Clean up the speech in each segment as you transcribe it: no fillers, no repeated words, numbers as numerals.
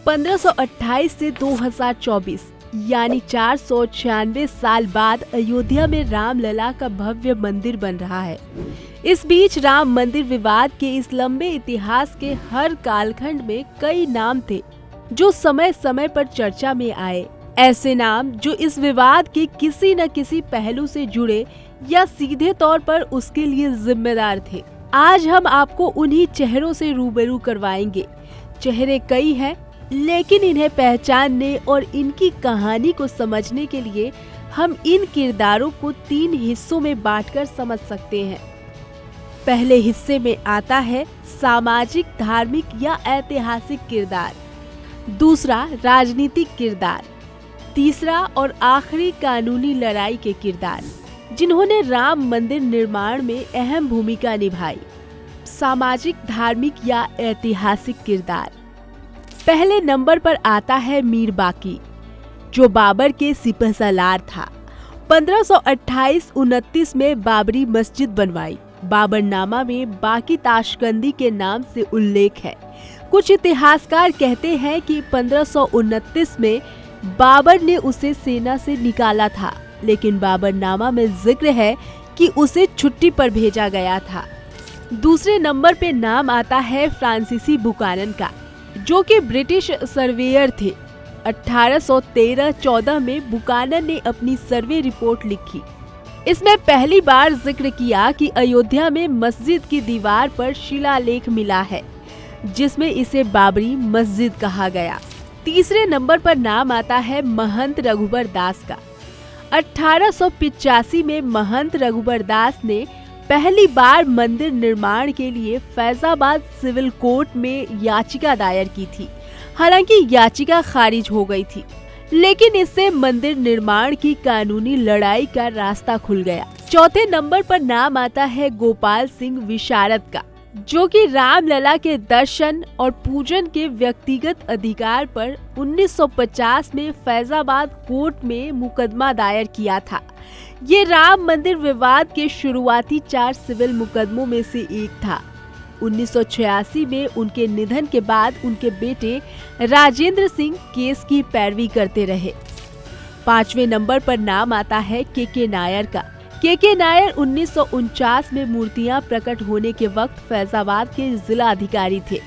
1528 से 2024 यानी 496 साल बाद अयोध्या में रामलला का भव्य मंदिर बन रहा है। इस बीच राम मंदिर विवाद के इस लंबे इतिहास के हर कालखंड में कई नाम थे जो समय समय पर चर्चा में आए। ऐसे नाम जो इस विवाद के किसी न किसी पहलू से जुड़े या सीधे तौर पर उसके लिए जिम्मेदार थे। आज हम आपको उन्हीं चेहरों से रूबरू करवाएंगे। चेहरे कई हैं, लेकिन इन्हें पहचानने और इनकी कहानी को समझने के लिए हम इन किरदारों को 3 हिस्सों में बांटकर समझ सकते हैं। पहले हिस्से में आता है सामाजिक, धार्मिक या ऐतिहासिक किरदार, दूसरा राजनीतिक किरदार, तीसरा और आखिरी कानूनी लड़ाई के किरदार जिन्होंने राम मंदिर निर्माण में अहम भूमिका निभाई। सामाजिक, धार्मिक या ऐतिहासिक किरदार। पहले नंबर पर आता है मीर बाकी, जो बाबर के सिपहसालार था। 1528-29 में बाबरी मस्जिद बनवाई। बाबरनामा में बाकी ताशकंदी के नाम से उल्लेख है। कुछ इतिहासकार कहते हैं कि 1529 में बाबर ने उसे सेना से निकाला था, लेकिन बाबरनामा में जिक्र है कि उसे छुट्टी पर भेजा गया था। दूसरे नंबर पे नाम आता है फ्रांसीसी बुकानन का, जो कि ब्रिटिश सर्वेयर थे। 1813-14 में बुकानन ने अपनी सर्वे रिपोर्ट लिखी। इसमें पहली बार जिक्र किया कि अयोध्या में मस्जिद की दीवार पर शिलालेख मिला है, जिसमें इसे बाबरी मस्जिद कहा गया। तीसरे नंबर पर नाम आता है महंत रघुबर दास का। 1885 में महंत रघुबर दास ने पहली बार मंदिर निर्माण के लिए फैजाबाद सिविल कोर्ट में याचिका दायर की थी। हालांकि याचिका खारिज हो गई थी, लेकिन इससे मंदिर निर्माण की कानूनी लड़ाई का रास्ता खुल गया। चौथे नंबर पर नाम आता है गोपाल सिंह विशारद का, जो कि रामलला के दर्शन और पूजन के व्यक्तिगत अधिकार पर 1950 में फैजाबाद कोर्ट में मुकदमा दायर किया था। ये राम मंदिर विवाद के शुरुआती 4 सिविल मुकदमों में से एक था। 1986 में उनके निधन के बाद उनके बेटे राजेंद्र सिंह केस की पैरवी करते रहे। 5वें नंबर पर नाम आता है के नायर का। के नायर 1949 में मूर्तियां प्रकट होने के वक्त फैजाबाद के जिला अधिकारी थे।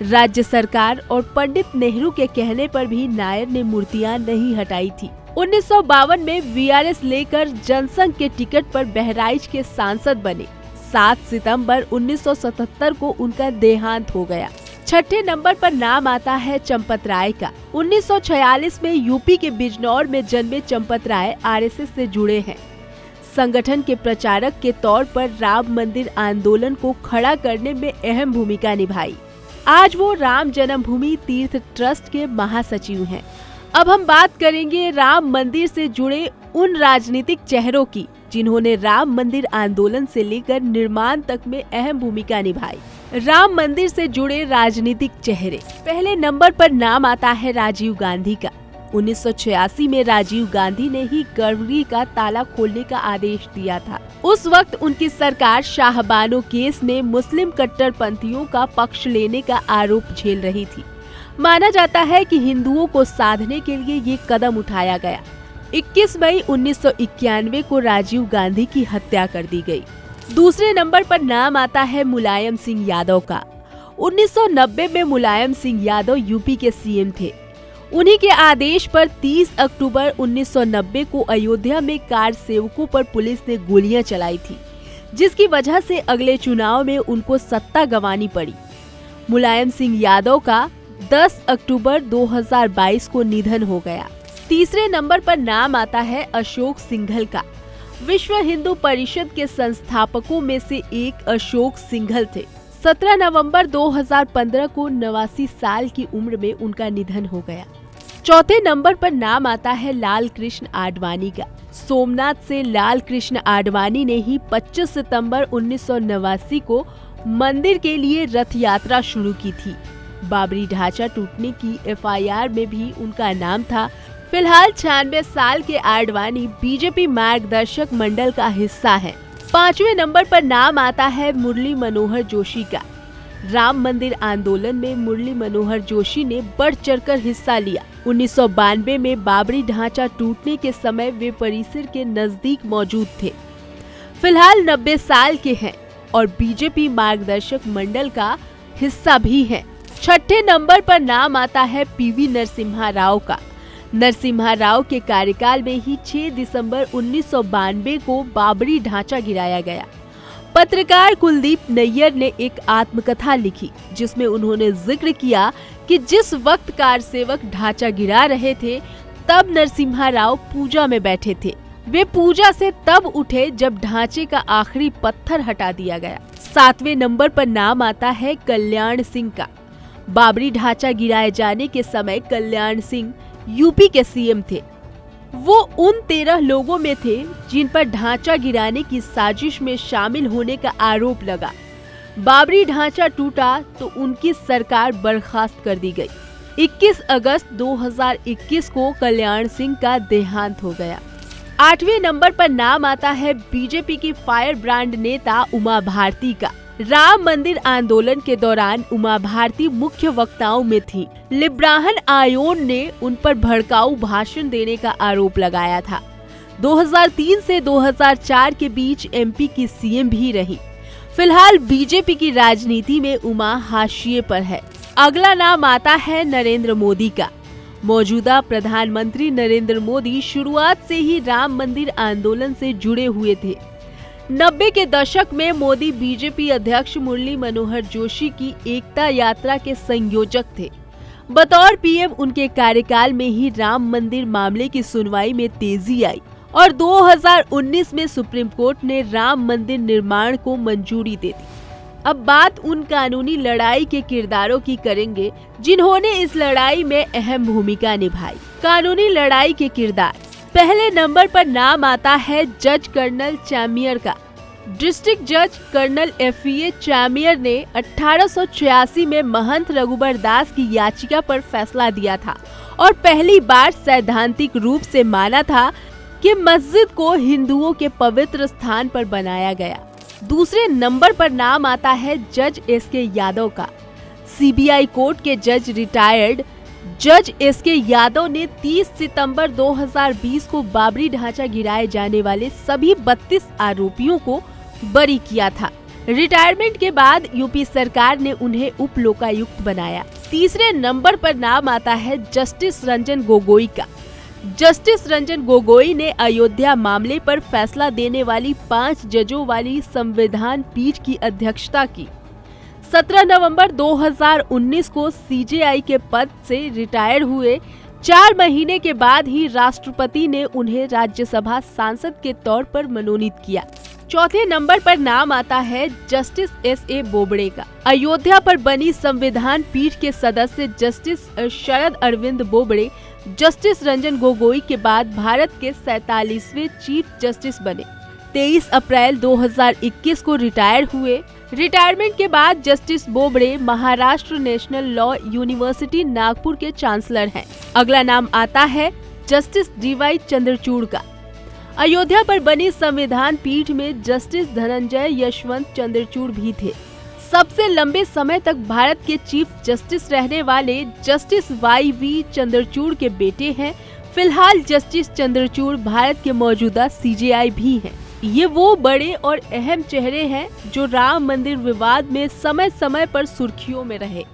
राज्य सरकार और पंडित नेहरू के कहने पर भी नायर ने मूर्तियां नहीं हटाई थी। 1952 में वीआरएस लेकर जनसंघ के टिकट पर बहराइच के सांसद बने। 7 सितंबर 1977 को उनका देहांत हो गया। 6ठे नंबर पर नाम आता है चंपत राय का। 1946 में यूपी के बिजनौर में जन्मे चंपत राय आरएसएस से जुड़े हैं। संगठन के प्रचारक के तौर पर राम मंदिर आंदोलन को खड़ा करने में अहम भूमिका निभाई। आज वो राम जन्मभूमि तीर्थ ट्रस्ट के महासचिव हैं। अब हम बात करेंगे राम मंदिर से जुड़े उन राजनीतिक चेहरों की जिन्होंने राम मंदिर आंदोलन से लेकर निर्माण तक में अहम भूमिका निभाई। राम मंदिर से जुड़े राजनीतिक चेहरे। पहले नंबर पर नाम आता है राजीव गांधी का। 1986 में राजीव गांधी ने ही गर्भगृह का ताला खोलने का आदेश दिया था। उस वक्त उनकी सरकार शाहबानो केस में मुस्लिम कट्टरपंथियों का पक्ष लेने का आरोप झेल रही थी। माना जाता है कि हिंदुओं को साधने के लिए ये कदम उठाया गया। 21 मई 1991 को राजीव गांधी की हत्या कर दी गई। दूसरे नंबर पर नाम आता है मुलायम सिंह यादव का। 1990 में मुलायम सिंह यादव यूपी के सीएम थे। उन्हीं के आदेश पर 30 अक्टूबर 1990 को अयोध्या में कार सेवकों पर पुलिस ने गोलियां चलाई थी, जिसकी वजह से अगले चुनाव में उनको सत्ता गंवानी पड़ी। मुलायम सिंह यादव का 10 अक्टूबर 2022 को निधन हो गया। तीसरे नंबर पर नाम आता है अशोक सिंघल का। विश्व हिंदू परिषद के संस्थापकों में से एक अशोक सिंघल थे। 17 नवंबर 2015 को 89 साल की उम्र में उनका निधन हो गया। चौथे नंबर पर नाम आता है लाल कृष्ण आडवाणी का। सोमनाथ से लाल कृष्ण आडवाणी ने ही 25 सितंबर 1989 को मंदिर के लिए रथ यात्रा शुरू की थी। बाबरी ढांचा टूटने की एफआईआर में भी उनका नाम था। फिलहाल 96 साल के आडवाणी बीजेपी मार्गदर्शक मंडल का हिस्सा है। 5वें नंबर पर नाम आता है मुरली मनोहर जोशी का। राम मंदिर आंदोलन में मुरली मनोहर जोशी ने बढ़ चढ़कर हिस्सा लिया। 1992 में बाबरी ढांचा टूटने के समय वे परिसर के नजदीक मौजूद थे। फिलहाल 90 साल के हैं और बीजेपी मार्गदर्शक मंडल का हिस्सा भी हैं। छठे नंबर पर नाम आता है पीवी नरसिम्हा राव का। नरसिम्हा राव के कार्यकाल में ही 6 दिसंबर 1992 को बाबरी ढांचा गिराया गया। पत्रकार कुलदीप नैयर ने एक आत्मकथा लिखी जिसमें उन्होंने जिक्र किया कि जिस वक्त कारसेवक ढांचा गिरा रहे थे तब नरसिम्हा राव पूजा में बैठे थे। वे पूजा से तब उठे जब ढांचे का आखिरी पत्थर हटा दिया गया। 7वें नंबर पर नाम आता है कल्याण सिंह का। बाबरी ढांचा गिराए जाने के समय कल्याण सिंह यूपी के सीएम थे। वो उन 13 लोगों में थे जिन पर ढांचा गिराने की साजिश में शामिल होने का आरोप लगा। बाबरी ढांचा टूटा तो उनकी सरकार बर्खास्त कर दी गई। 21 अगस्त 2021 को कल्याण सिंह का देहांत हो गया। 8वें नंबर पर नाम आता है बीजेपी की फायर ब्रांड नेता उमा भारती का। राम मंदिर आंदोलन के दौरान उमा भारती मुख्य वक्ताओं में थी। लिब्राहन आयोन ने उन पर भड़काऊ भाषण देने का आरोप लगाया था। 2003 से 2004 के बीच एमपी की सीएम भी रही। फिलहाल बीजेपी की राजनीति में उमा हाशिए पर है। अगला नाम आता है नरेंद्र मोदी का। मौजूदा प्रधानमंत्री नरेंद्र मोदी शुरुआत से ही राम मंदिर आंदोलन से जुड़े हुए थे। 90 के दशक में मोदी बीजेपी अध्यक्ष मुरली मनोहर जोशी की एकता यात्रा के संयोजक थे। बतौर पीएम उनके कार्यकाल में ही राम मंदिर मामले की सुनवाई में तेजी आई और 2019 में सुप्रीम कोर्ट ने राम मंदिर निर्माण को मंजूरी दे दी। अब बात उन कानूनी लड़ाई के किरदारों की करेंगे जिन्होंने इस लड़ाई में अहम भूमिका निभाई। कानूनी लड़ाई के किरदार। पहले नंबर पर नाम आता है जज कर्नल चैमियर का। डिस्ट्रिक्ट जज कर्नल FEA चैमियर ने 1886 में महंत रघुबर दास की याचिका पर फैसला दिया था और पहली बार सैद्धांतिक रूप से माना था कि मस्जिद को हिंदुओं के पवित्र स्थान पर बनाया गया। दूसरे नंबर पर नाम आता है जज SK यादव का। CBI कोर्ट के जज रिटायर्ड जज SK यादव ने 30 सितंबर 2020 को बाबरी ढांचा गिराए जाने वाले सभी 32 आरोपियों को बरी किया था। रिटायरमेंट के बाद यूपी सरकार ने उन्हें उप लोकायुक्त बनाया। तीसरे नंबर पर नाम आता है जस्टिस रंजन गोगोई का। जस्टिस रंजन गोगोई ने अयोध्या मामले पर फैसला देने वाली 5 जजों वाली संविधान पीठ की अध्यक्षता की। 17 नवंबर 2019 को CJI के पद से रिटायर हुए। 4 महीने के बाद ही राष्ट्रपति ने उन्हें राज्यसभा सांसद के तौर पर मनोनीत किया। चौथे नंबर पर नाम आता है जस्टिस SA बोबड़े का। अयोध्या पर बनी संविधान पीठ के सदस्य जस्टिस शरद अरविंद बोबड़े जस्टिस रंजन गोगोई के बाद भारत के 47वें चीफ जस्टिस बने। 23 अप्रैल 2021 को रिटायर हुए। रिटायरमेंट के बाद justice Bobde Maharashtra national law university Nagpur के चांसलर हैं। अगला नाम आता है जस्टिस DY चंद्रचूड़ का। अयोध्या पर बनी संविधान पीठ में जस्टिस धनंजय यशवंत चंद्रचूड़ भी थे। सबसे लंबे समय तक भारत के चीफ जस्टिस रहने वाले जस्टिस YV चंद्रचूड़ के बेटे हैं। फिलहाल जस्टिस चंद्रचूड़ भारत के मौजूदा CJI भी हैं। ये वो बड़े और अहम चेहरे हैं जो राम मंदिर विवाद में समय समय पर सुर्खियों में रहे।